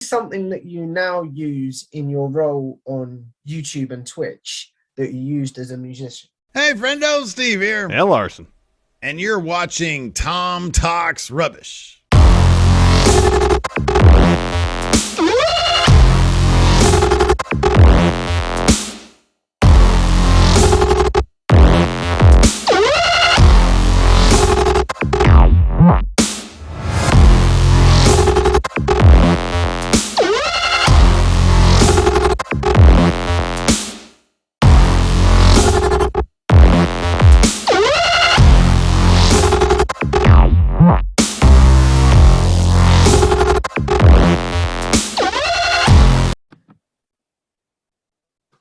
something that you now use in your role on YouTube and Twitch that you used as a musician? Hey, friendo, Steve here. Hey, Larson. And you're watching Tom Talks Rubbish.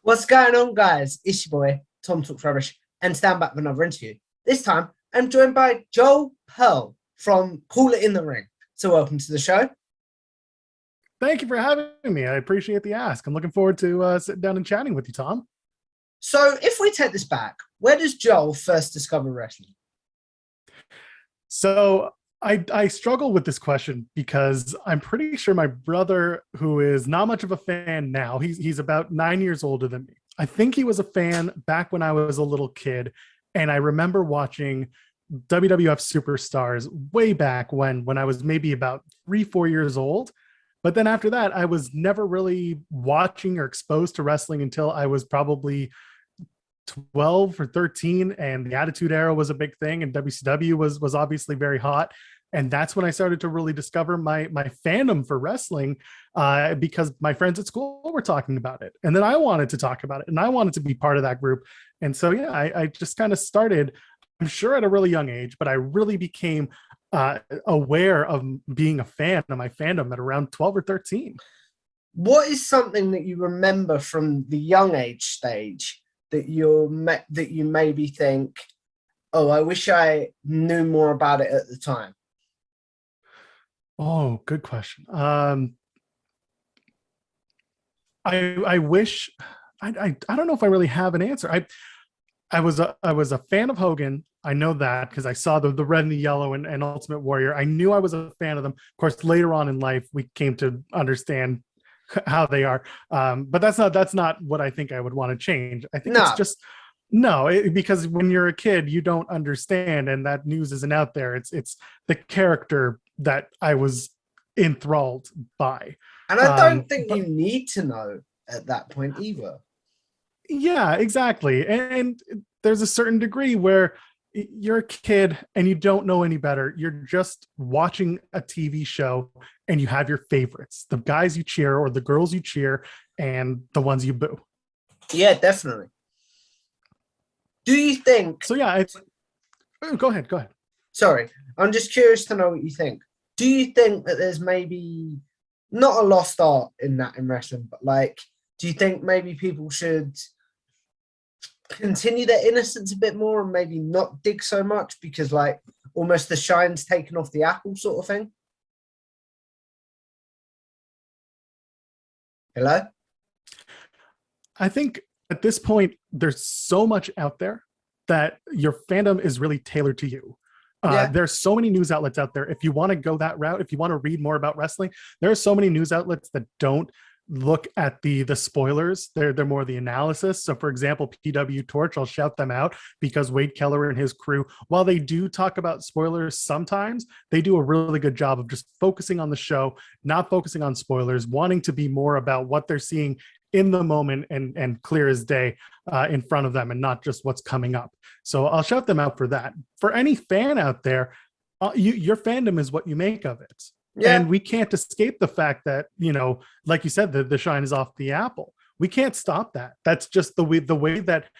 What's going on, guys? It's your boy, Tom Talks Rubbish, and stand back with another interview. This time, I'm joined by Joel Pearl from Call It in the Ring. So welcome to the show. Thank you for having me. I appreciate the ask. I'm looking forward to sitting down and chatting with you, Tom. So if we take this back, where does Joel first discover wrestling? So I struggle with this question because I'm pretty sure my brother, who is not much of a fan now, he's about 9 years older than me. I think he was a fan back when I was a little kid. And I remember watching WWF Superstars way back when I was maybe about 3-4 years old. But then after that, I was never really watching or exposed to wrestling until I was probably 12 or 13, and the Attitude Era was a big thing, and WCW was obviously very hot. And that's when I started to really discover my fandom for wrestling, because my friends at school were talking about it, and then I wanted to talk about it, and I wanted to be part of that group. And so yeah, I just kind of started, I'm sure at a really young age, but I really became aware of being a fan of my fandom at around 12 or 13. What is something that you remember from the young age stage that you maybe think, oh, I wish I knew more about it at the time? Oh, good question. I wish I don't know if I really have an answer. I was a fan of Hogan. I know that because I saw the red and the yellow and Ultimate Warrior. I knew I was a fan of them. Of course, later on in life, we came to understand how they are. But that's not what I think I would want to change. I think it's just because when you're a kid, you don't understand, and that news isn't out there. It's the character that I was enthralled by. And I don't think you need to know at that point either. Yeah, exactly. And there's a certain degree where you're a kid and you don't know any better. You're just watching a TV show and you have your favorites, the guys you cheer or the girls you cheer and the ones you boo. Yeah, definitely. Do you think... So yeah, go ahead. Sorry, I'm just curious to know what you think. Do you think that there's maybe not a lost art in wrestling, but like, do you think maybe people should continue their innocence a bit more and maybe not dig so much because like almost the shine's taken off the apple sort of thing? Hello? I think at this point, there's so much out there that your fandom is really tailored to you. There's so many news outlets out there. If you want to go that route, if you want to read more about wrestling, there are so many news outlets that don't look at the spoilers. They're more the analysis. So for example, PW Torch, I'll shout them out because Wade Keller and his crew, while they do talk about spoilers sometimes, they do a really good job of just focusing on the show, not focusing on spoilers, wanting to be more about what they're seeing in the moment and clear as day in front of them and not just what's coming up. So I'll shout them out for that. For any fan out there, your fandom is what you make of it. Yeah. And we can't escape the fact that, like you said, the shine is off the apple. We can't stop that. That's just the way that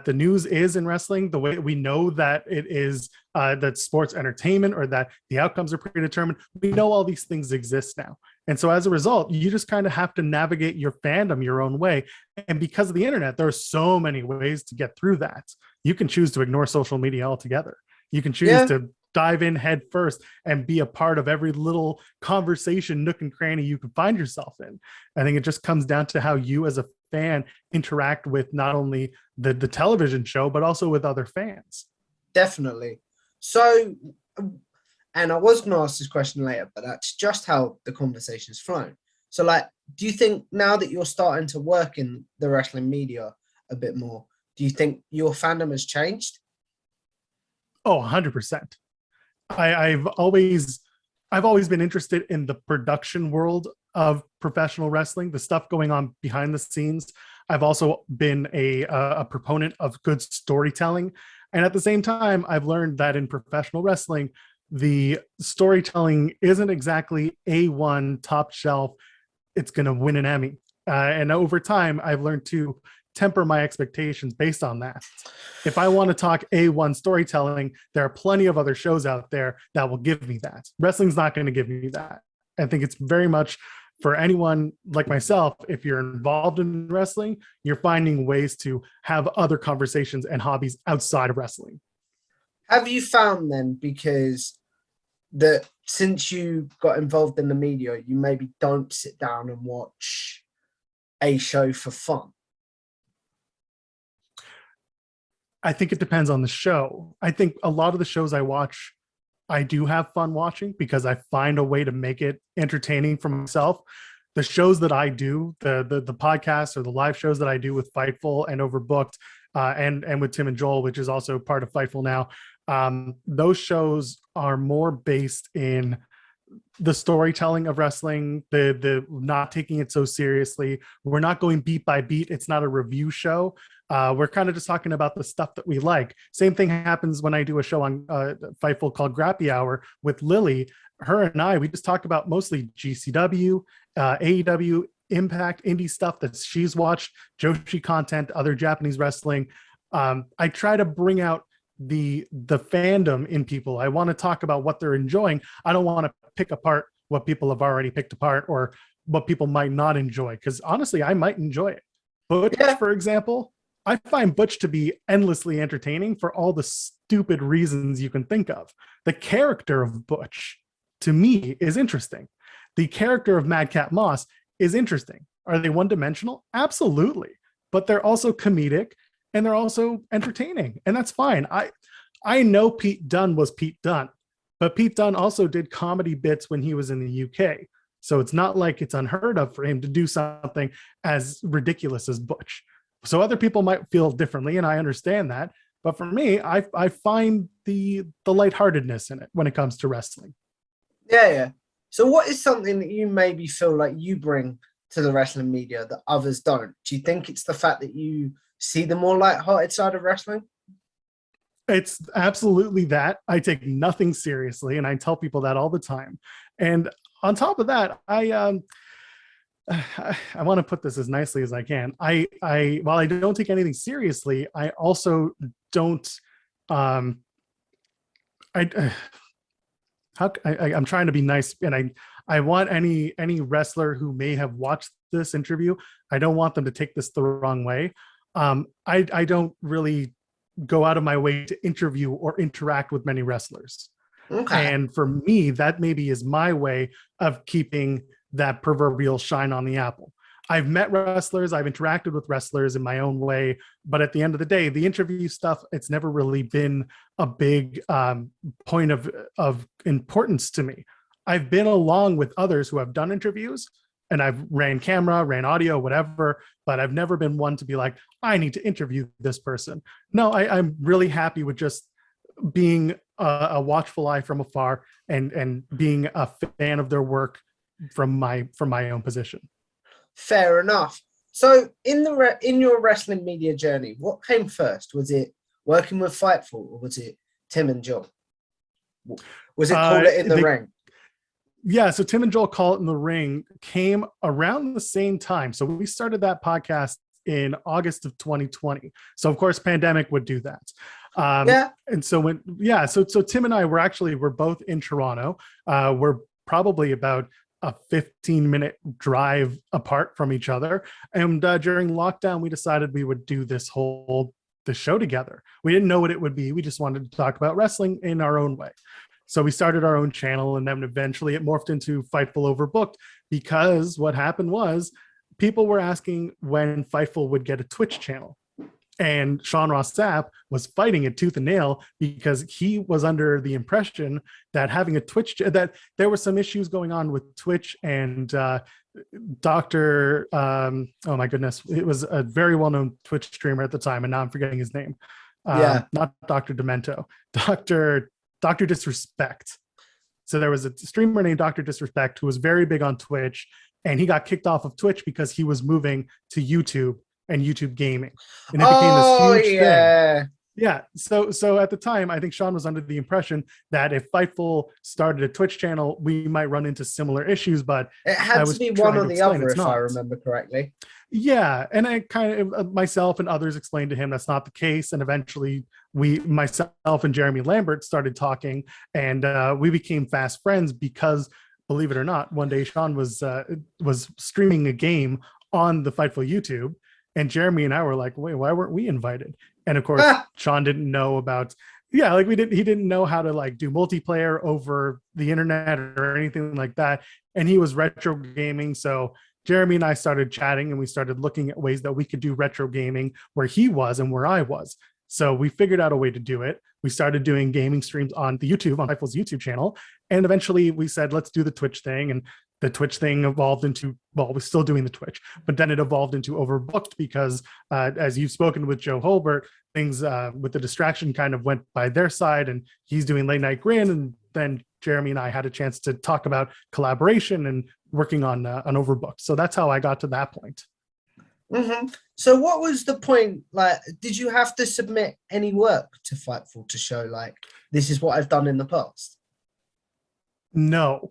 the news is in wrestling, the way we know that it is that sports entertainment or that the outcomes are predetermined. We know all these things exist now. And so as a result, you just kind of have to navigate your fandom your own way. And because of the internet, there are so many ways to get through that. You can choose to ignore social media altogether. You can choose to dive in head first and be a part of every little conversation, nook and cranny you can find yourself in. I think it just comes down to how you as a fan interact with not only the television show, but also with other fans. Definitely. So, and I was going to ask this question later, but that's just how the conversation's flown. So, like, do you think now that you're starting to work in the wrestling media a bit more, do you think your fandom has changed? Oh, 100%. I've always been interested in the production world of professional wrestling, the stuff going on behind the scenes. I've also been a proponent of good storytelling. And at the same time, I've learned that in professional wrestling, the storytelling isn't exactly A1 top shelf. It's going to win an Emmy. And over time, I've learned to temper my expectations based on that. If I want to talk A1 storytelling, there are plenty of other shows out there that will give me that. Wrestling's not going to give me that. I think it's very much for anyone like myself. If you're involved in wrestling, you're finding ways to have other conversations and hobbies outside of wrestling. Have you found then, because that since you got involved in the media, you maybe don't sit down and watch a show for fun? I think it depends on the show. I think a lot of the shows I watch, I do have fun watching because I find a way to make it entertaining for myself. The shows that I do, the podcasts or the live shows that I do with Fightful and Overbooked, and with Tim and Joel, which is also part of Fightful now, those shows are more based in the storytelling of wrestling, the not taking it so seriously. We're not going beat by beat. It's not a review show. We're kind of just talking about the stuff that we like. Same thing happens when I do a show on Fightful called Grappy Hour with Lily. Her and I, we just talk about mostly GCW, AEW, Impact, indie stuff that she's watched, Joshi content, other Japanese wrestling. I try to bring out the fandom in people. I want to talk about what they're enjoying. I don't want to pick apart what people have already picked apart or what people might not enjoy, because honestly, I might enjoy it. Butch, for example, I find Butch to be endlessly entertaining for all the stupid reasons you can think of. The character of Butch, to me, is interesting. The character of Madcap Moss is interesting. Are they one-dimensional? Absolutely. But they're also comedic and they're also entertaining, and that's fine. I know Pete Dunne was Pete Dunne, but Pete Dunne also did comedy bits when he was in the UK. So it's not like it's unheard of for him to do something as ridiculous as Butch. So other people might feel differently, and I understand that. But for me, I find the lightheartedness in it when it comes to wrestling. Yeah. So what is something that you maybe feel like you bring to the wrestling media that others don't? Do you think it's the fact that you see the more lighthearted side of wrestling? It's absolutely that. I take nothing seriously, and I tell people that all the time. And on top of that, I want to put this as nicely as I can. I while I don't take anything seriously, I also don't. I'm trying to be nice, and I want any wrestler who may have watched this interview, I don't want them to take this the wrong way. I don't really go out of my way to interview or interact with many wrestlers. Okay. And for me, that maybe is my way of keeping that proverbial shine on the apple. I've met wrestlers, I've interacted with wrestlers in my own way, but at the end of the day, the interview stuff, it's never really been a big point of importance to me. I've been along with others who have done interviews, and I've ran camera, ran audio, whatever, but I've never been one to be like, I need to interview this person. No, I'm really happy with just being a watchful eye from afar and being a fan of their work from my own position. Fair enough. So in your wrestling media journey, what came first? Was it working with Fightful, or was it Tim and Joel? Was it Call It in the Ring? Yeah, so Tim and Joel Call It in the Ring came around the same time. So we started that podcast in August of 2020. So of course, pandemic would do that. And so so Tim and I we're both in Toronto. We're probably about a 15-minute drive apart from each other. And during lockdown, we decided we would do the show together. We didn't know what it would be. We just wanted to talk about wrestling in our own way. So we started our own channel, and then eventually it morphed into Fightful Overbooked, because what happened was people were asking when Fightful would get a Twitch channel. And Sean Ross Sapp was fighting it tooth and nail because he was under the impression that having a Twitch, that there were some issues going on with Twitch and Dr. Oh my goodness, it was a very well-known Twitch streamer at the time, and now I'm forgetting his name. Yeah. Not Dr. Demento, Dr. Disrespect. So there was a streamer named Dr. Disrespect who was very big on Twitch, and he got kicked off of Twitch because he was moving to YouTube and YouTube gaming, and it became this huge thing. Yeah. So at the time, I think Sean was under the impression that if Fightful started a Twitch channel, we might run into similar issues, but it had to be one or the other, if I remember correctly. Yeah, and I kind of myself and others explained to him that's not the case, and eventually myself and Jeremy Lambert started talking, and we became fast friends because, believe it or not, one day Sean was streaming a game on the Fightful YouTube, and Jeremy and I were like, wait, why weren't we invited? And of course, Sean didn't know about, he didn't know how to like do multiplayer over the internet or anything like that. And he was retro gaming. So Jeremy and I started chatting, and we started looking at ways that we could do retro gaming where he was and where I was. So we figured out a way to do it. We started doing gaming streams on the YouTube, on Fightful's YouTube channel. And eventually we said, let's do the Twitch thing. And the Twitch thing evolved into, well, we're still doing the Twitch, but then it evolved into Overbooked because as you've spoken with Joe Holbert, things with the distraction kind of went by their side, and he's doing Late Night Grin. And then Jeremy and I had a chance to talk about collaboration and working on Overbooked. So that's how I got to that point. Mm-hmm. So what was the point? Like, did you have to submit any work to Fightful to show like, this is what I've done in the past? No.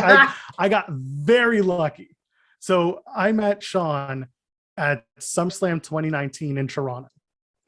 I got very lucky. So I met Sean at SummerSlam 2019 in Toronto.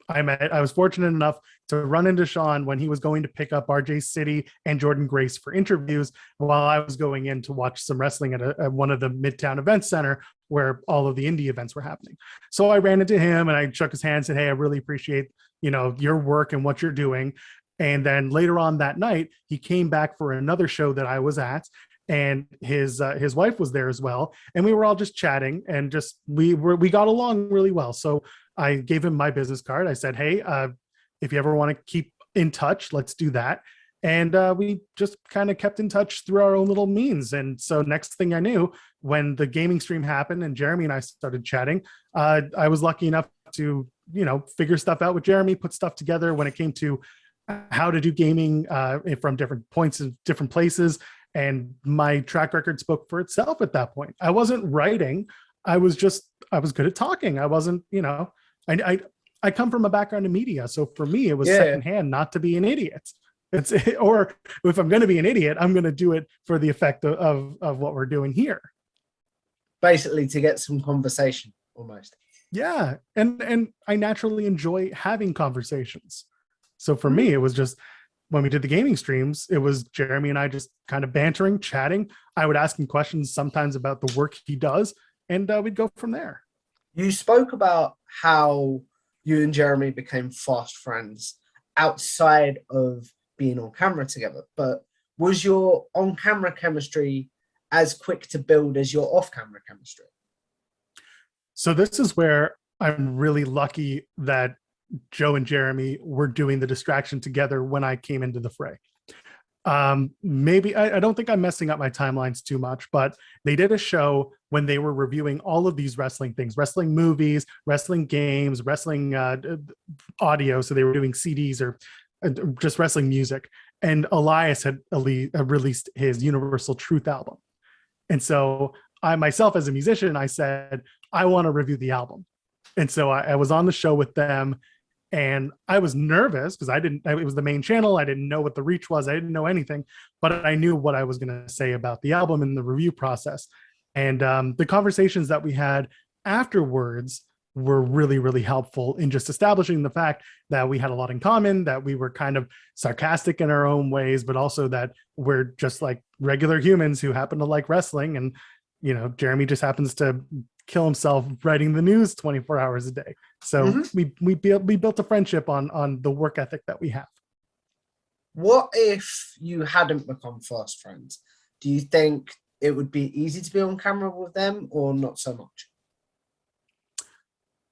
I was fortunate enough to run into Sean when he was going to pick up RJ City and Jordan Grace for interviews while I was going in to watch some wrestling at one of the Midtown Event Center where all of the indie events were happening. So I ran into him and I shook his hand and said, hey, I really appreciate, your work and what you're doing. And then later on that night, he came back for another show that I was at, and his wife was there as well. And we were all just chatting, and just we got along really well. So I gave him my business card. I said, hey, if you ever want to keep in touch, let's do that. And we just kind of kept in touch through our own little means. And so next thing I knew, when the gaming stream happened and Jeremy and I started chatting, I was lucky enough to, figure stuff out with Jeremy, put stuff together when it came to how to do gaming from different points of different places. And my track record spoke for itself at that point. I wasn't writing. I was good at talking. I wasn't, I come from a background in media. So for me, it was secondhand not to be an idiot. Or if I'm going to be an idiot, I'm going to do it for the effect of what we're doing here. Basically to get some conversation almost. Yeah. And I naturally enjoy having conversations. So for me, it was just when we did the gaming streams, it was Jeremy and I just kind of bantering, chatting. I would ask him questions sometimes about the work he does, and we'd go from there. You spoke about how you and Jeremy became fast friends outside of being on camera together, but was your on-camera chemistry as quick to build as your off-camera chemistry? So this is where I'm really lucky that Joe and Jeremy were doing the distraction together when I came into the fray. Maybe I don't think I'm messing up my timelines too much, but they did a show when they were reviewing all of these wrestling things, wrestling movies, wrestling games, wrestling audio. So they were doing CDs or just wrestling music. And Elias had released his Universal Truth album. And so I myself, as a musician, I said, I want to review the album. And so I was on the show with them. And I was nervous because it was the main channel. I didn't know what the reach was. I didn't know anything, but I knew what I was going to say about the album in the review process. And the conversations that we had afterwards were really, really helpful in just establishing the fact that we had a lot in common, that we were kind of sarcastic in our own ways, but also that we're just like regular humans who happen to like wrestling. And, Jeremy just happens to kill himself writing the news 24 hours a day. So we built a friendship on the work ethic that we have. What if you hadn't become fast friends? Do you think it would be easy to be on camera with them or not so much?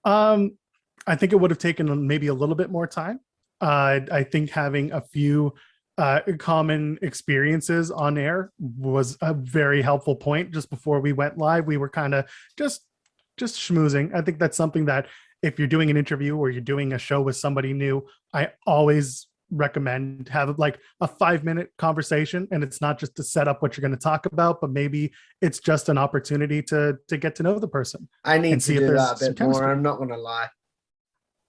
I think it would have taken maybe a little bit more time. I think having a few common experiences on air was a very helpful point. Just before we went live, we were kind of just schmoozing. I think that's something that if you're doing an interview or you're doing a show with somebody new, I always recommend have like a 5-minute conversation, and it's not just to set up what you're going to talk about, but maybe it's just an opportunity to get to know the person. I need and to see do if there's that a some bit more. chemistry. I'm not going to lie.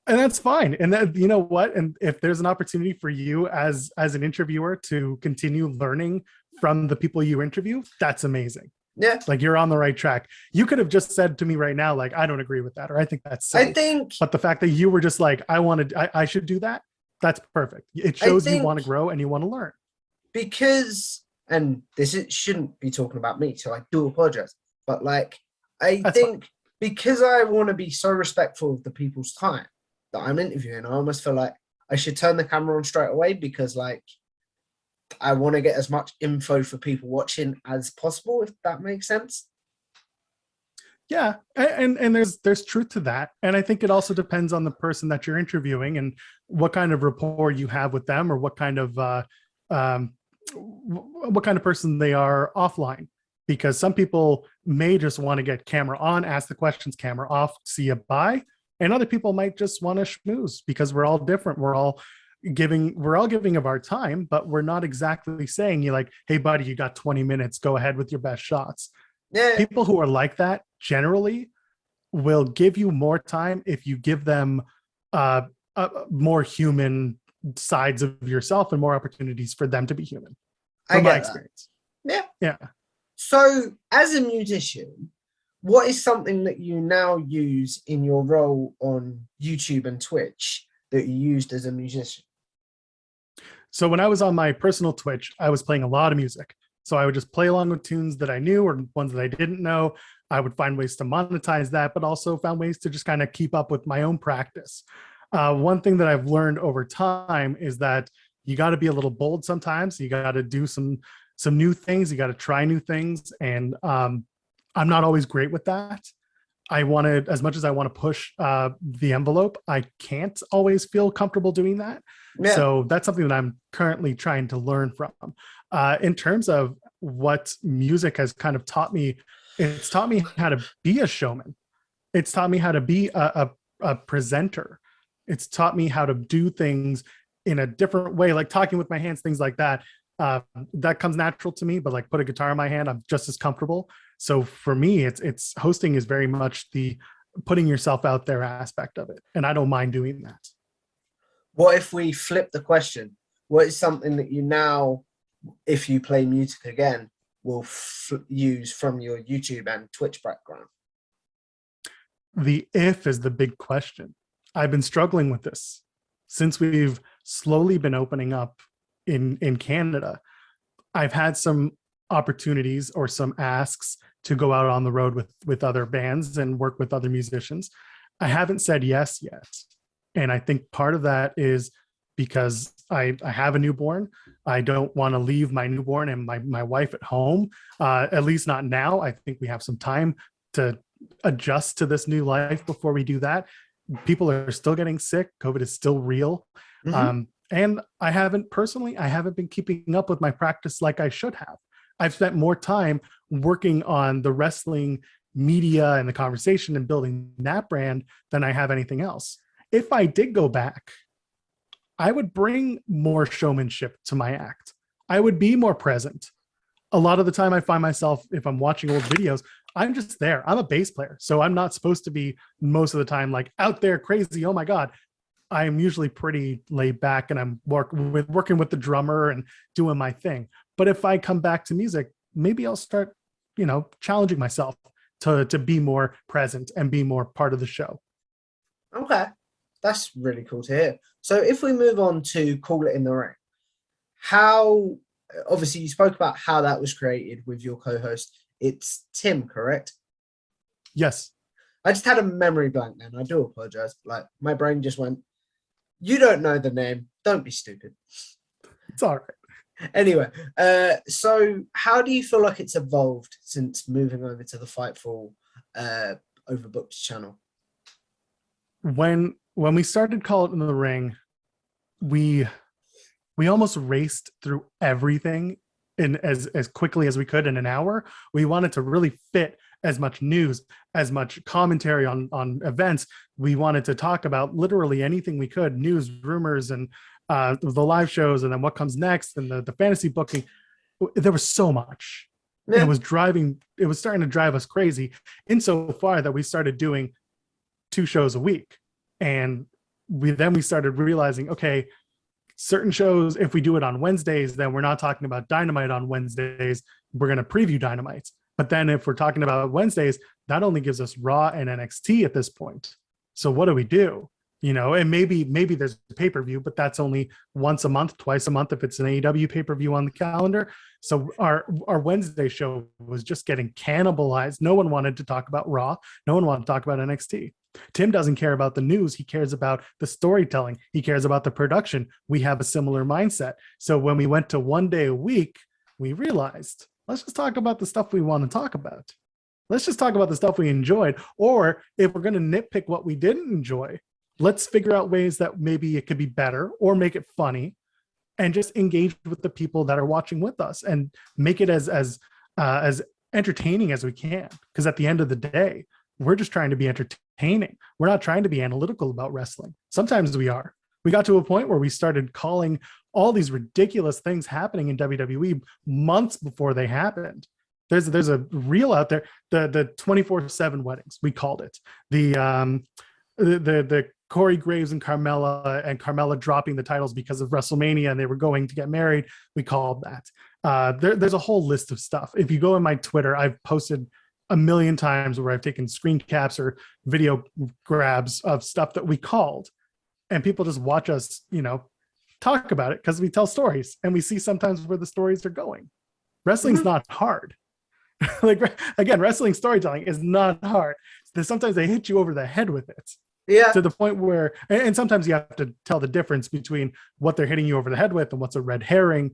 And that's fine. And that, you know what? And if there's an opportunity for you as an interviewer to continue learning from the people you interview, that's amazing. Yeah. Like, you're on the right track. You could have just said to me right now, like, I don't agree with that, or I think that's silly. But the fact that you were just like, I should do that, that's perfect. It shows you want to grow and you want to learn. Because, and shouldn't be talking about me, so I do apologize. But like, that's think fine. Because I want to be so respectful of the people's time that I'm interviewing, I almost feel like I should turn the camera on straight away, because like, I want to get as much info for people watching as possible, if that makes sense. Yeah, and there's truth to that. And I think it also depends on the person that you're interviewing and what kind of rapport you have with them, or what kind of person they are offline. Because some people may just want to get camera on, ask the questions, camera off, see you, bye. And other people might just want to schmooze, because we're all different. We're all giving of our time, but we're not exactly saying, you like, hey buddy, you got 20 minutes, go ahead with your best shots. Yeah. People who are like that generally will give you more time if you give them more human sides of yourself and more opportunities for them to be human, from my experience. Yeah. So as a musician, what is something that you now use in your role on YouTube and Twitch that you used as a musician? So when I was on my personal Twitch, I was playing a lot of music. So I would just play along with tunes that I knew or ones that I didn't know. I would find ways to monetize that, but also found ways to just kind of keep up with my own practice. One thing that I've learned over time is that you got to be a little bold sometimes. You got to do some new things. You got to try new things. And I'm not always great with that. As much as I want to push the envelope, I can't always feel comfortable doing that. Yeah. So that's something that I'm currently trying to learn from. In terms of what music has kind of taught me, it's taught me how to be a showman. It's taught me how to be a presenter. It's taught me how to do things in a different way, like talking with my hands, things like that. That comes natural to me, but like put a guitar in my hand, I'm just as comfortable. So for me, it's hosting is very much the putting yourself out there aspect of it. And I don't mind doing that. What if we flip the question? What is something that you now, if you play music again, will use from your YouTube and Twitch background? The if is the big question. I've been struggling with this since we've slowly been opening up in Canada. I've had some opportunities or some asks to go out on the road with other bands and work with other musicians. I haven't said yes yet. And I think part of that is because I have a newborn. I don't want to leave my newborn and my wife at home, at least not now. I think we have some time to adjust to this new life before we do that. People are still getting sick. COVID is still real. Mm-hmm. And I haven't been keeping up with my practice like I should have. I've spent more time working on the wrestling media and the conversation and building that brand than I have anything else. If I did go back, I would bring more showmanship to my act. I would be more present. A lot of the time I find myself, if I'm watching old videos, I'm just there. I'm a bass player. So I'm not supposed to be most of the time like out there crazy. Oh my God. I am usually pretty laid back and I'm working with the drummer and doing my thing. But if I come back to music, maybe I'll start, challenging myself to be more present and be more part of the show. Okay. That's really cool to hear. So if we move on to Call It in the Ring, obviously you spoke about how that was created with your co-host. It's Tim, correct? Yes. I just had a memory blank then. I do apologize. Like my brain just went, you don't know the name. Don't be stupid. It's all right. Anyway, so how do you feel like it's evolved since moving over to the Fightful Overbooked channel? When we started Call It in the Ring, we we almost raced through everything in as quickly as we could in an hour. We wanted to really fit as much news, as much commentary on events. We wanted to talk about literally anything we could, news, rumors, and the live shows, and then what comes next, and the fantasy booking. There was so much. Yeah. It was starting to drive us crazy, insofar that we started doing 2 shows a week. And we started realizing, okay, certain shows, if we do it on Wednesdays, then we're not talking about Dynamite on Wednesdays. We're going to preview Dynamite. But then if we're talking about Wednesdays, that only gives us Raw and NXT at this point. So what do we do? You know, and maybe there's a pay-per-view, but that's only once a month, twice a month if it's an AEW pay-per-view on the calendar. So our Wednesday show was just getting cannibalized. No one wanted to talk about Raw. No one wanted to talk about NXT. Tim doesn't care about the news. He cares about the storytelling. He cares about the production. We have a similar mindset. So when we went to 1 day a week, we realized, let's just talk about the stuff we want to talk about. Let's just talk about the stuff we enjoyed. Or if we're going to nitpick what we didn't enjoy, let's figure out ways that maybe it could be better or make it funny, and just engage with the people that are watching with us and make it as entertaining as we can. Because at the end of the day, we're just trying to be entertaining. We're not trying to be analytical about wrestling. Sometimes we are. We got to a point where we started calling all these ridiculous things happening in WWE months before they happened. There's a reel out there, the 24/7 weddings, we called it. The Corey Graves and Carmella dropping the titles because of WrestleMania and they were going to get married, we called that. There's a whole list of stuff. If you go in my Twitter, I've posted a million times where I've taken screen caps or video grabs of stuff that we called, and people just watch us, you know, talk about it because we tell stories and we see sometimes where the stories are going. Wrestling's not hard. Like, again, wrestling storytelling is not hard. Sometimes they hit you over the head with it. Yeah. To the point where, and sometimes you have to tell the difference between what they're hitting you over the head with and what's a red herring.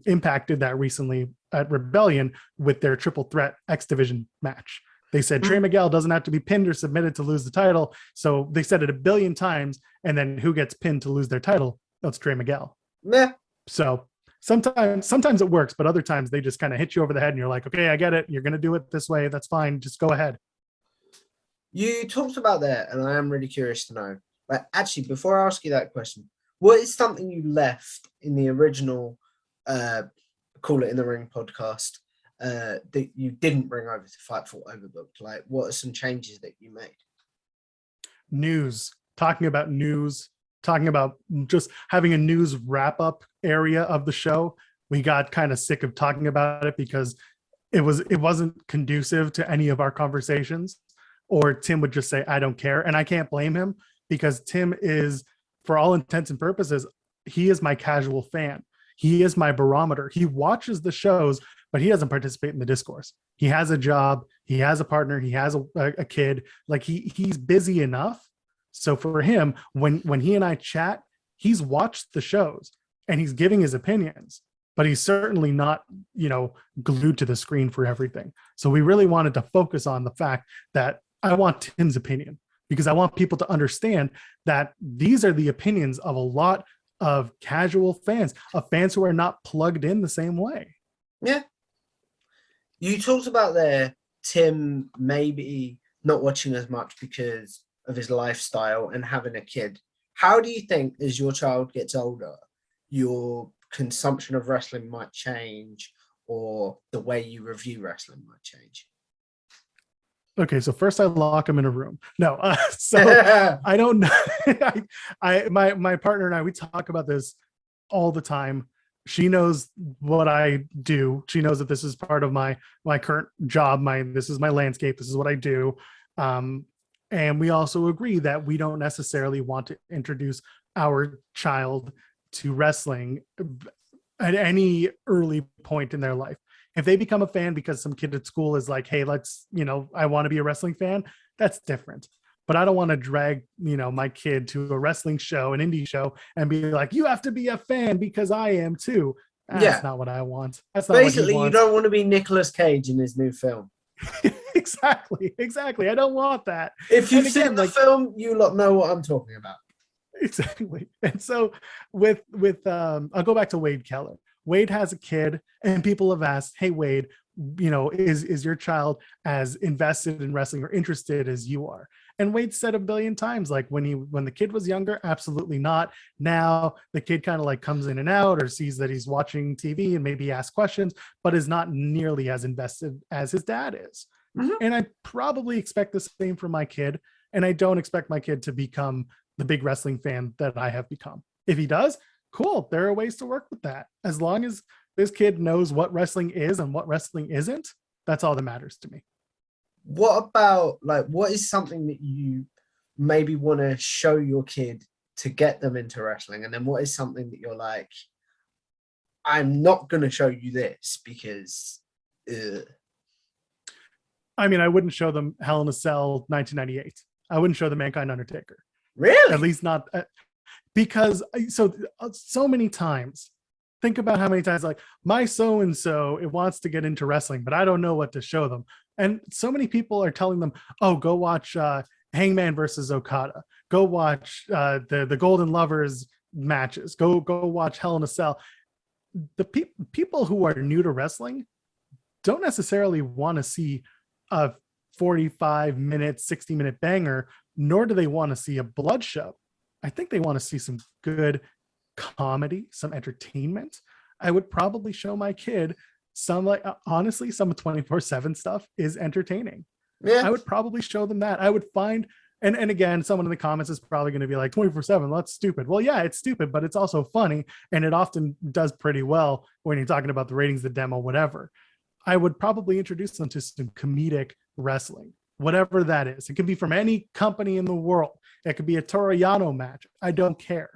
Impacted that recently at Rebellion with their triple threat X Division match. They said Trey Miguel doesn't have to be pinned or submitted to lose the title. So they said it a billion times, and then who gets pinned to lose their title? That's Trey Miguel. Yeah. So sometimes it works, but other times they just kind of hit you over the head and you're like, okay, I get it. You're going to do it this way. That's fine. Just go ahead. You talked about that, and I am really curious to know. But actually, before I ask you that question, what is something you left in the original Call It in the Ring podcast that you didn't bring over to Fightful Overbooked? Like, what are some changes that you made? News, talking about just having a news wrap-up area of the show. We got kind of sick of talking about it because it wasn't conducive to any of our conversations. Or Tim would just say, I don't care. And I can't blame him, because Tim is, for all intents and purposes, he is my casual fan. He is my barometer. He watches the shows, but he doesn't participate in the discourse. He has a job. He has a partner. He has a kid. Like he's busy enough. So for him, when he and I chat, he's watched the shows and he's giving his opinions, but he's certainly not, glued to the screen for everything. So we really wanted to focus on the fact that I want Tim's opinion, because I want people to understand that these are the opinions of a lot of casual fans, of fans who are not plugged in the same way. Yeah. You talked about there, Tim maybe not watching as much because of his lifestyle and having a kid. How do you think, as your child gets older, your consumption of wrestling might change, or the way you review wrestling might change? Okay, so first I lock him in a room. No, so I don't know. My partner and I, we talk about this all the time. She knows what I do. She knows that this is part of my current job. This is my landscape. This is what I do. And we also agree that we don't necessarily want to introduce our child to wrestling at any early point in their life. If they become a fan because some kid at school is like, hey, I want to be a wrestling fan, that's different. But I don't want to drag, my kid to a wrestling show, an indie show, and be like, you have to be a fan because I am too. That's not what I want. That's not basically what you don't want to be Nicolas Cage in his new film. Exactly. I don't want that. If you've seen the film, you lot know what I'm talking about. Exactly. And so with I'll go back to Wade Keller. Wade has a kid, and people have asked, "Hey Wade, is your child as invested in wrestling or interested as you are?" And Wade said a billion times, like when the kid was younger, absolutely not. Now the kid kind of like comes in and out, or sees that he's watching TV and maybe asks questions, but is not nearly as invested as his dad is. Mhm. And I probably expect the same from my kid. And I don't expect my kid to become the big wrestling fan that I have become. If he does, cool. There are ways to work with that. As long as this kid knows what wrestling is and what wrestling isn't, that's all that matters to me. What about, like, what is something that you maybe want to show your kid to get them into wrestling? And then what is something that you're like, I'm not going to show you this because I mean, I wouldn't show them Hell in a Cell 1998. I wouldn't show them Mankind Undertaker. really? At least not because so many times. Think about how many times like my so and so it wants to get into wrestling, but I don't know what to show them. And so many people are telling them, "Oh, go watch Hangman versus Okada. Go watch the Golden Lovers matches. Go watch Hell in a Cell." The people who are new to wrestling don't necessarily want to see a 45-minute, 60-minute banger, nor do they want to see a blood show. I think they want to see some good comedy, some entertainment. I would probably show my kid some, like, honestly, some 24/7 stuff is entertaining. Yeah. I would probably show them that. I would find, and again, someone in the comments is probably going to be like 24/7. That's stupid. Well, yeah, it's stupid, but it's also funny. And it often does pretty well when you're talking about the ratings, the demo, whatever. I would probably introduce them to some comedic wrestling, whatever that is. It could be from any company in the world. It could be a Toru Yano match. I don't care.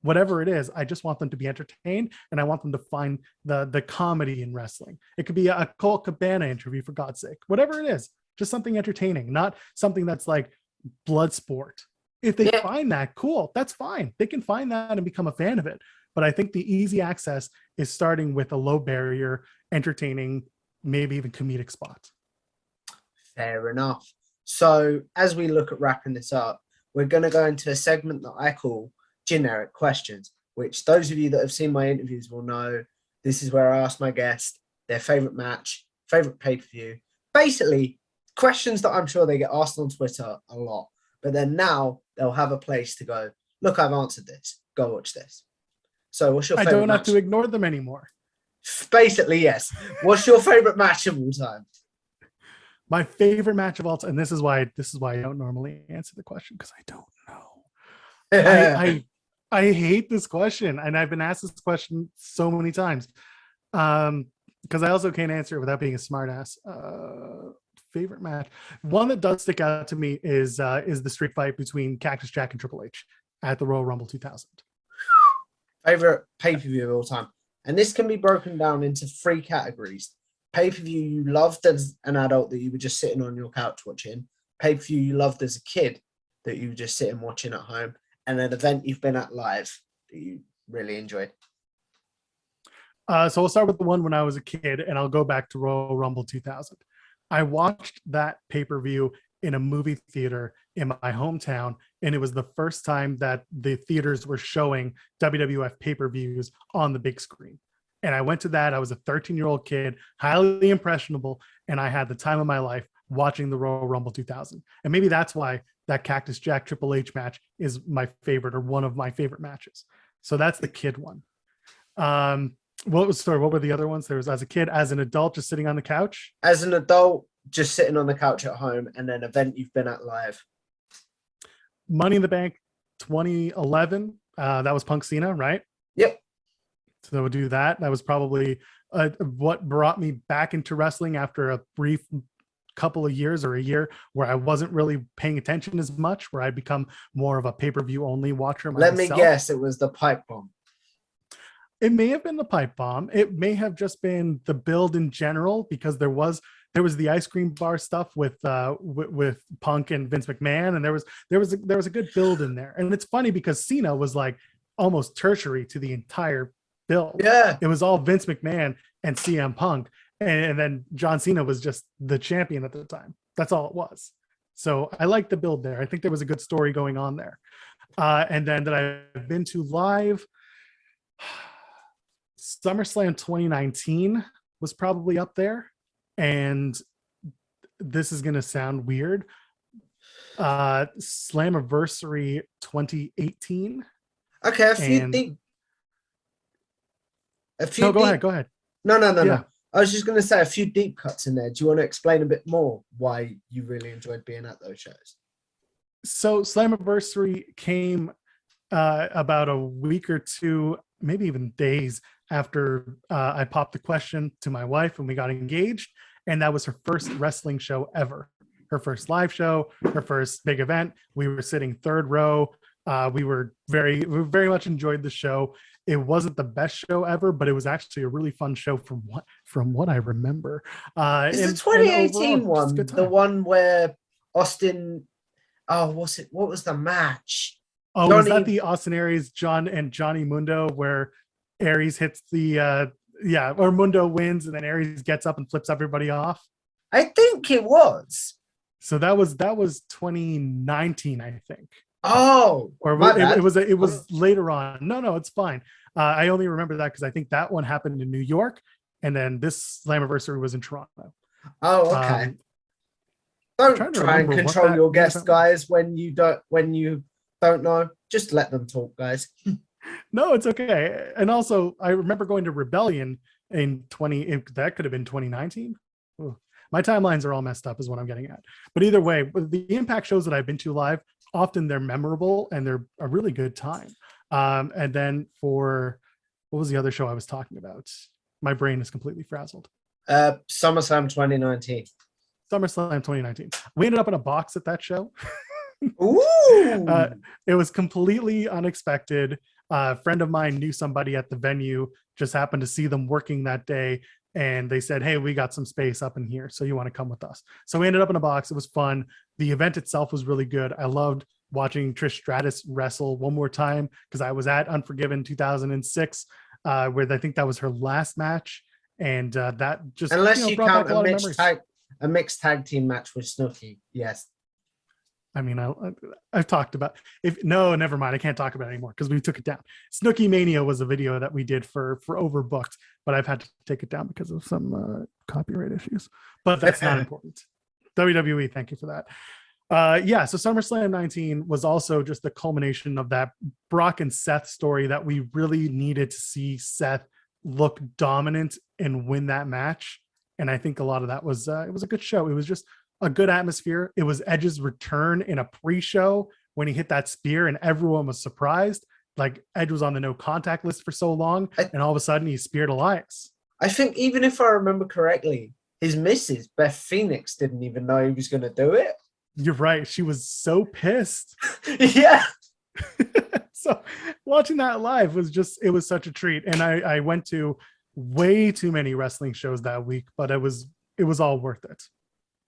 Whatever it is, I just want them to be entertained, and I want them to find the comedy in wrestling. It could be a Colt Cabana interview, for God's sake. Whatever it is, just something entertaining, not something that's like blood sport. If they find that, cool, that's fine. They can find that and become a fan of it. But I think the easy access is starting with a low barrier, entertaining, maybe even comedic spot. Fair enough. So as we look at wrapping this up, we're going to go into a segment that I call generic questions, which those of you that have seen my interviews will know. This is where I ask my guest their favorite match, favorite pay-per-view, basically questions that I'm sure they get asked on Twitter a lot, but then now they'll have a place to go, look, I've answered this, go watch this. So what's your favorite I don't match? have to ignore them anymore. Basically, yes. What's your favorite match of all time? My favorite match of all time, and this is why I don't normally answer the question, because I don't know. I hate this question, and I've been asked this question so many times, because I also can't answer it without being a smartass. Favorite match, one that does stick out to me is the street fight between Cactus Jack and Triple H at the Royal Rumble 2000. Favorite pay-per-view of all time, and this can be broken down into 3 categories: pay-per-view you loved as an adult that you were just sitting on your couch watching, pay-per-view you loved as a kid that you were just sitting watching at home, and an event you've been at live that you really enjoyed. So we'll start with the one when I was a kid, and I'll go back to Royal Rumble 2000. I watched that pay-per-view in a movie theater in my hometown, and it was the first time that the theaters were showing WWF pay-per-views on the big screen. And I went to that. I was a 13-year-old kid, highly impressionable, and I had the time of my life watching the Royal Rumble 2000. And maybe that's why that Cactus Jack Triple H match is my favorite, or one of my favorite matches. So that's the kid one. What were the other ones? There was as a kid, as an adult, just sitting on the couch. As an adult, just sitting on the couch at home, and an event you've been at live. Money in the Bank 2011. That was Punk Cena, right? Yep. So we'll do that. That was probably what brought me back into wrestling after a brief couple of years, or a year where I wasn't really paying attention as much, where I'd become more of a pay-per-view only watcher myself. Let me guess, it was the pipe bomb. It may have been the pipe bomb. It may have just been the build in general, because there was the ice cream bar stuff with Punk and Vince McMahon, and there was a good build in there. And it's funny because Cena was like almost tertiary to the entire build. Yeah, it was all Vince McMahon and CM Punk, and then John Cena was just the champion at the time. That's all it was. So I like the build there. I think there was a good story going on there. And then that I've been to live, SummerSlam 2019 was probably up there. And this is going to sound weird. Slammiversary 2018. Okay, a few No, go ahead. No. Yeah. I was just going to say a few deep cuts in there. Do you want to explain a bit more why you really enjoyed being at those shows? So Slammiversary came about a week or two, maybe even days after I popped the question to my wife and we got engaged. And that was her first wrestling show ever. Her first live show, her first big event. We were sitting third row. We very much enjoyed the show. It wasn't the best show ever, but it was actually a really fun show from what I remember. Is the 2018 one the one where Austin? Oh, what was the match? Oh, was that the Austin Aries, John and Johnny Mundo, where Aries hits the or Mundo wins and then Aries gets up and flips everybody off? I think it was. So that was 2019, I think. Oh, or it was later on. No, it's fine. I only remember that because I think that one happened in New York, and then this Slammiversary was in Toronto. Oh, okay. Don't try and control your guests, guys. When you don't know, just let them talk, guys. No, it's okay. And also, I remember going to Rebellion in that could have been 2019. Ooh. My timelines are all messed up is what I'm getting at. But either way, the Impact shows that I've been to live, often they're memorable and they're a really good time. And then for, what was the other show I was talking about? My brain is completely frazzled. SummerSlam 2019. SummerSlam 2019. We ended up in a box at that show. Ooh! It was completely unexpected. A friend of mine knew somebody at the venue, just happened to see them working that day. And they said, hey, we got some space up in here. So you want to come with us? So we ended up in a box. It was fun. The event itself was really good. I loved watching Trish Stratus wrestle one more time because I was at Unforgiven 2006, where I think that was her last match. And that just unless you count a mixed tag team match with Snooki, yes. I mean, I've talked about never mind. I can't talk about it anymore because we took it down. Snooki Mania was a video that we did for Overbooked, but I've had to take it down because of some copyright issues. But that's not important. WWE, thank you for that. So SummerSlam 19 was also just the culmination of that Brock and Seth story that we really needed to see Seth look dominant and win that match. And I think a lot of that was it was a good show. It was just a good atmosphere. It was Edge's return in a pre-show when he hit that spear and everyone was surprised. Like Edge was on the no contact list for so long and all of a sudden he speared Elias. I think even if I remember correctly, his missus, Beth Phoenix, didn't even know he was going to do it. You're right. She was so pissed. Yeah. So watching that live it was such a treat. And I went to way too many wrestling shows that week, but it was all worth it.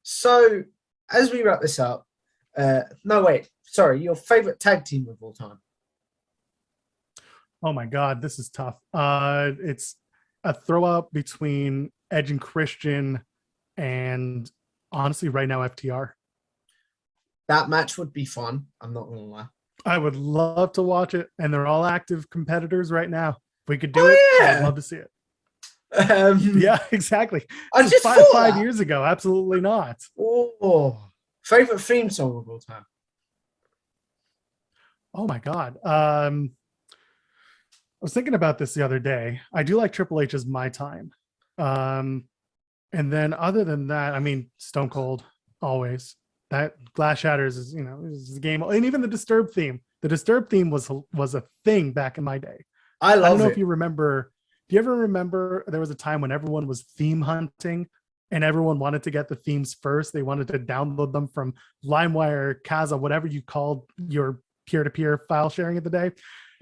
So as we wrap this up, your favorite tag team of all time? Oh my God, this is tough. It's a throw up between Edge and Christian and honestly right now FTR. That match would be fun. I'm not going to lie. I would love to watch it. And they're all active competitors right now. If we could do it, I'd love to see it. Yeah, exactly. I just 5 years ago. Absolutely not. Oh, favorite theme song of all time? Oh my God. I was thinking about this the other day. I do like Triple H's My Time. And then other than that, I mean, Stone Cold, always. That Glass Shatters is the game. And even the Disturbed theme. The Disturbed theme was a thing back in my day. I don't know if you remember. Do you ever remember there was a time when everyone was theme hunting and everyone wanted to get the themes first? They wanted to download them from LimeWire, Kazaa, whatever you called your peer-to-peer file sharing of the day.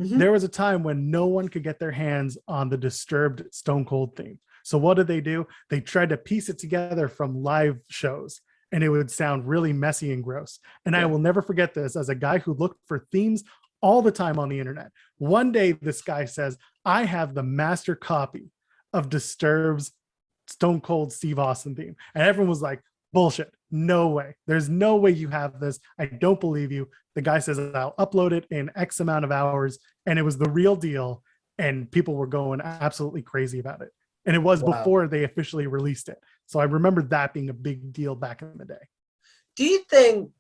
Mm-hmm. There was a time when no one could get their hands on the Disturbed Stone Cold theme. So what did they do? They tried to piece it together from live shows and it would sound really messy and gross. And I will never forget this as a guy who looked for themes all the time on the internet. One day, this guy says, I have the master copy of Disturbed's Stone Cold Steve Austin theme. And everyone was like, Bullshit. No way. There's no way you have this. I don't believe you. The guy says, I'll upload it in X amount of hours. And it was the real deal. And people were going absolutely crazy about it. And it was before they officially released it. So I remember that being a big deal back in the day. Do you think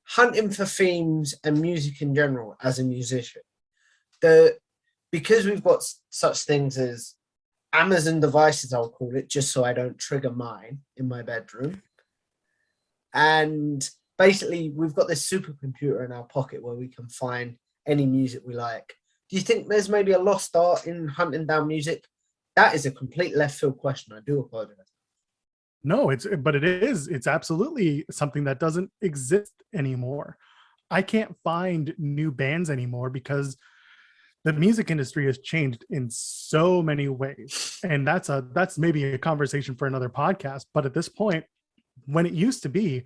hunting for themes and music in general as a musician, because we've got such things as Amazon devices, I'll call it, just so I don't trigger mine in my bedroom. And basically, we've got this supercomputer in our pocket where we can find any music we like. Do you think there's maybe a lost art in hunting down music? That is a complete left field question. I do apologize. No, it's absolutely something that doesn't exist anymore. I can't find new bands anymore because the music industry has changed in so many ways. And that's maybe a conversation for another podcast. But at this point, when it used to be,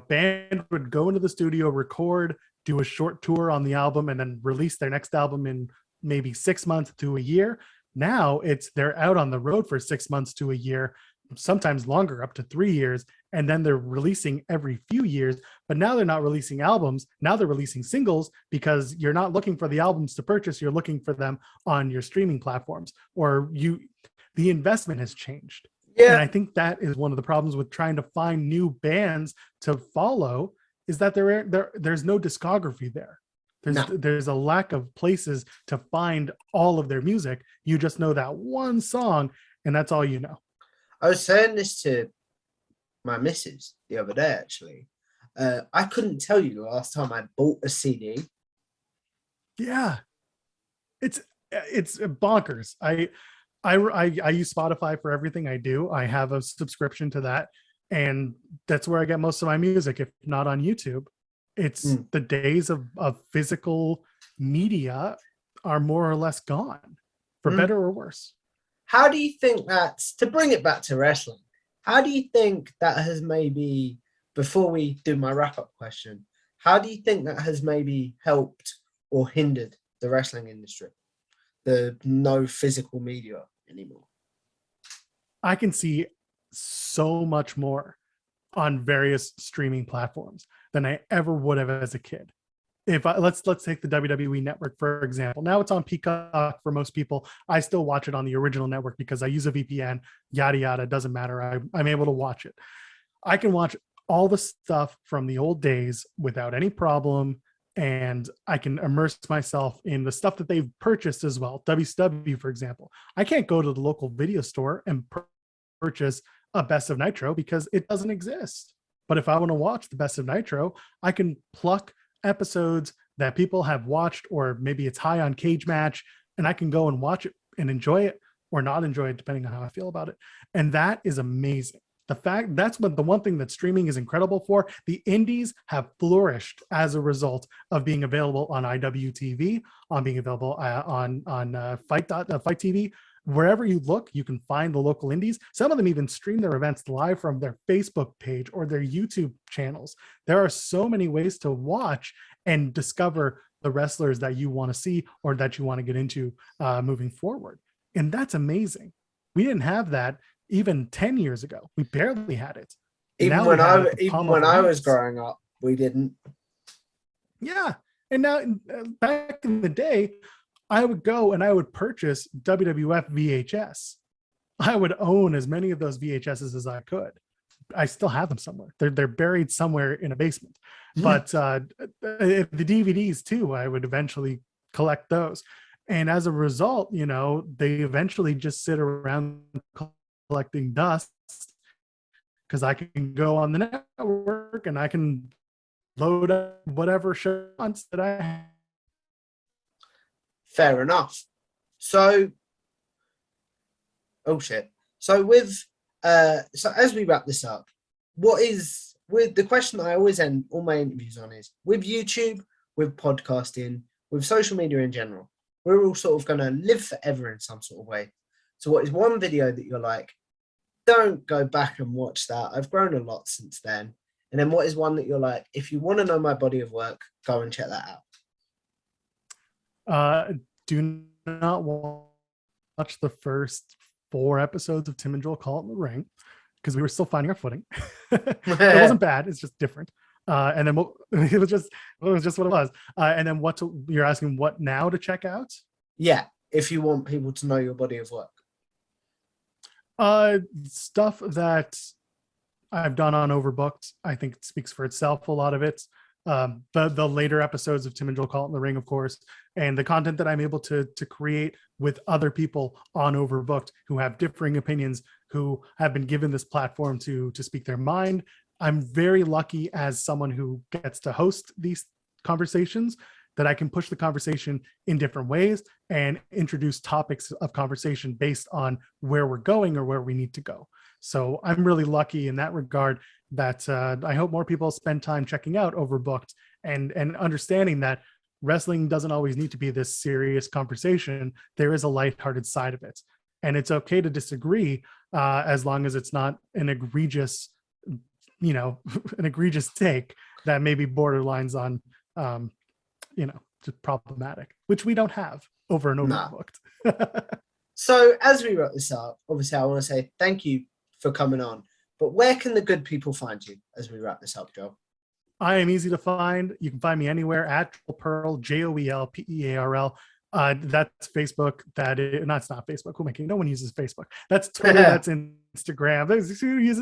band would go into the studio, record, do a short tour on the album, and then release their next album in maybe 6 months to a year. Now they're out on the road for 6 months to a year, sometimes longer, up to 3 years. And then they're releasing every few years, but now they're not releasing albums. Now they're releasing singles because you're not looking for the albums to purchase. You're looking for them on your streaming platforms, the investment has changed. Yeah. And I think that is one of the problems with trying to find new bands to follow, is that there's no discography there. There's a lack of places to find all of their music. You just know that one song, and that's all you know. I was saying this to my missus the other day, actually. I couldn't tell you the last time I bought a CD. Yeah, it's bonkers. I use Spotify for everything I do. I have a subscription to that, and that's where I get most of my music, if not on YouTube. It's the days of physical media are more or less gone, for better or worse. How do you think that's, to bring it back to wrestling, how do you think that has maybe, before we do my wrap-up question, how do you think that has maybe helped or hindered the wrestling industry? The no physical media anymore. I can see so much more on various streaming platforms than I ever would have as a kid. Let's take the WWE network, for example. Now it's on Peacock for most people. I still watch it on the original network because I use a VPN, yada, yada, doesn't matter. I'm able to watch it. I can watch all the stuff from the old days without any problem. And I can immerse myself in the stuff that they've purchased as well. WCW, for example. I can't go to the local video store and purchase a Best of Nitro because it doesn't exist. But if I want to watch the Best of Nitro, I can pluck episodes that people have watched, or maybe it's high on Cage Match, and I can go and watch it and enjoy it or not enjoy it, depending on how I feel about it. And that is amazing. That's what the one thing that streaming is incredible for. The indies have flourished as a result of being available on IWTV, on being available on Fight TV. Wherever you look, you can find the local indies. Some of them even stream their events live from their Facebook page or their YouTube channels. There are so many ways to watch and discover the wrestlers that you want to see or that you want to get into moving forward. And that's amazing. We didn't have that even 10 years ago. We barely had it. Even when I was growing up, we didn't. Yeah. And now, back in the day, I would go and I would purchase WWF VHS. I would own as many of those VHSs as I could. I still have them somewhere. They're buried somewhere in a basement. But the DVDs too, I would eventually collect those. And as a result, they eventually just sit around collecting dust, because I can go on the network and I can load up whatever shots that I have. Fair enough. So, So as we wrap this up, with the question that I always end all my interviews on is, with YouTube, with podcasting, with social media in general, we're all sort of going to live forever in some sort of way. So what is one video that you're like, don't go back and watch that, I've grown a lot since then? And then what is one that you're like, if you want to know my body of work, go and check that out? Do not watch the first 4 episodes of Tim and Joel Call It in the Ring. because we were still finding our footing. It wasn't bad. It's just different. And then it was just what it was. And then you're asking what now to check out? Yeah, if you want people to know your body of work. Stuff that I've done on Overbooked, I think it speaks for itself. A lot of it. The later episodes of Tim and Joel Call It in the Ring, of course, and the content that I'm able to create with other people on Overbooked who have differing opinions, who have been given this platform to speak their mind. I'm very lucky as someone who gets to host these conversations that I can push the conversation in different ways and introduce topics of conversation based on where we're going or where we need to go. So I'm really lucky in that regard that I hope more people spend time checking out Overbooked and understanding that wrestling doesn't always need to be this serious conversation. There is a lighthearted side of it. And it's okay to disagree as long as it's not an egregious, an egregious take that maybe borderlines on, just problematic, which we don't have over and Overbooked. So as we wrap this up, obviously I want to say thank you for coming on. But where can the good people find you as we wrap this up, Joel? I am easy to find. You can find me anywhere at Pearl, JoelPearl. That's Facebook. It's not Facebook. Who am I kidding? No one uses Facebook. That's Twitter. That's Instagram.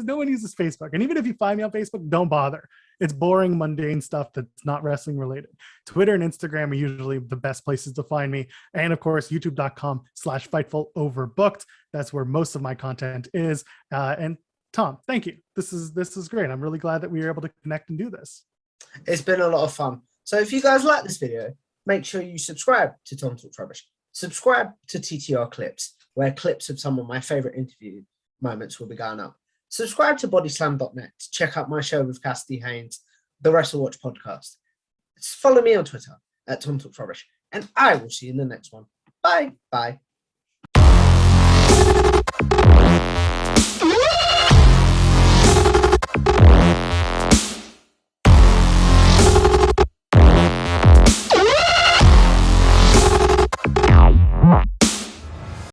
No one uses Facebook. And even if you find me on Facebook, don't bother. It's boring, mundane stuff that's not wrestling related. Twitter and Instagram are usually the best places to find me. And of course, youtube.com/Fightful Overbooked. That's where most of my content is. And Tom, thank you. This is great. I'm really glad that we were able to connect and do this. It's been a lot of fun. So if you guys like this video, make sure you subscribe to Tom Talks Rubbish. Subscribe to TTR Clips, where clips of some of my favorite interview moments will be going up. Subscribe to bodyslam.net to check out my show with Cassidy Haynes, the Wrestle Watch podcast. Follow me on Twitter at Tom Talks Rubbish, and I will see you in the next one. Bye. Bye.